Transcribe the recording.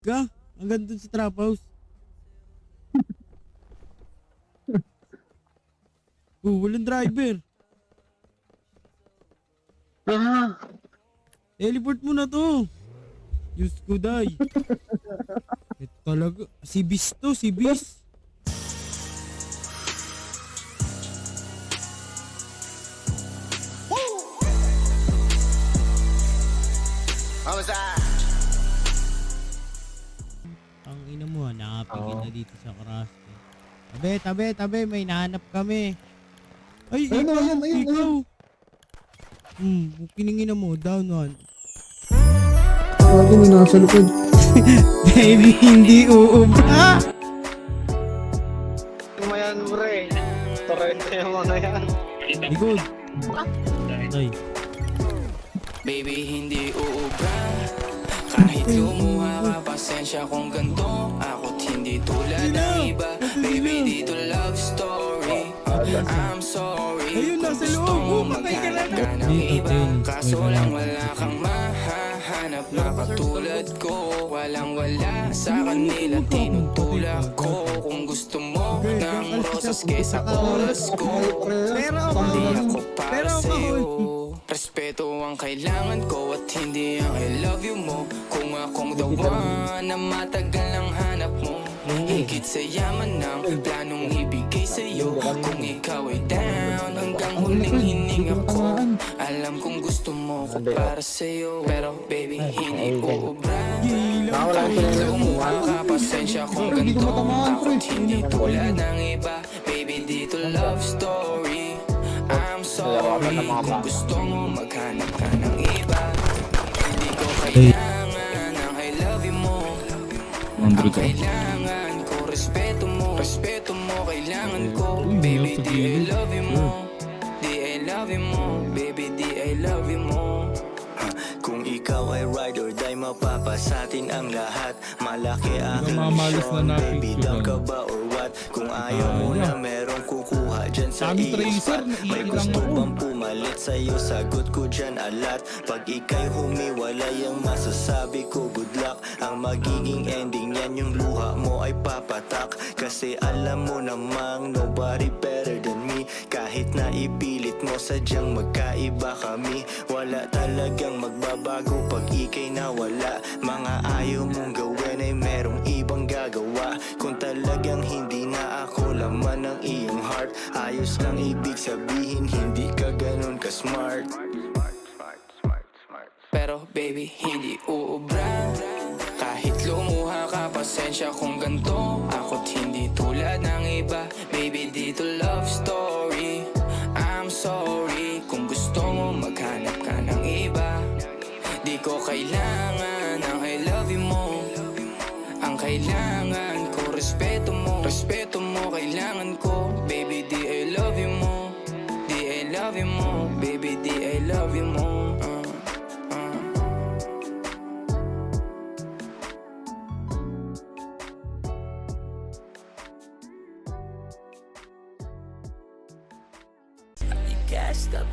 ka? Hanggang dun sa trap house. Walang driver. Teleport mo na to. Diyos ko, day. Ito talaga. Si Bis to, si Bis. Ang ina mo, nakapigil na dito sa Crash. Tabi, may nahanap kami. Ay, ikaw. Kiningin mo, down one. Ako may nasa likod. Baby, hindi uubra. Mayan mo rin. Torrente yung mga yan. Likod. Ay. Baby, hindi uubra. Kahit lumuha ka, pasensya kung ganito. Ako't hindi tulad ng iba. Baby, dito love story. I'm sorry. Ayun, Kung nasa gusto loob. mo maghanap ka ng Dito, iba. Tin. Kaso lang wala kang mahahanap na katulad ko. Walang wala sa kanila, tinutulak ko. Kung gusto mo ng rosas kesa oras ko, hindi ako para sa'yo. Respeto ang kailangan ko at hindi ang I love you mo. Kung akong the one na matagal ang hanap mo, higit sa yaman ng planong ibigay sa'yo. Kung ikaw ay down hanggang huling hininga ko, alam kong gusto mo ko para sa'yo. Pero baby, hindi uubra. Kahit lumuha ka, pasensya kung ganito. Ako't hindi tulad ng iba. Baby, dito love story. I'm sorry kung gusto mo maghanap ka ng iba. Hindi ko kailangan ang I love you mo. Ang kailangan ko respeto mo. Respeto mo kailangan ko. Baby, di I love you mo. Di I love you mo. Baby, di I love you mo. Kung ikaw ay ride or die, mapapasatin ang lahat. Malaki aking misyon, baby, down ka ba or what? Kung ayaw mo na merong kukuha dyan sa iyong spot. May gusto bang pumalit sa'yo, sagot ko dyan alat. Pag ika'y humiwalay, ang masasabi ko good luck. Ang magiging ending yan, yung luha mo ay papatak. Kasi alam mo namang nobody better than me. Kahit na ipilit mo, sadyang magkaiba kami. Wala talagang magbabago pag ika'y nawala. Mga ayaw mong gawin ay merong ibang gagawa. Kung talagang hindi na ako laman ng iyong heart, ayos lang ibig sabihin, hindi ka ganun ka-smart. Pero baby, hindi uubra. Kahit lumuha ka, pasensya kung ganito. Ako't hindi tulad ng iba. Baby, dito love story. I'm sorry kung gusto mo maghanap ka ng iba. Di ko kailangan ang I love you mo. Ang kailangan ko respeto mo. Respeto mo kailangan ko. Baby, di I love you mo. Di I love you mo. Baby, di I love you mo. Gassed up.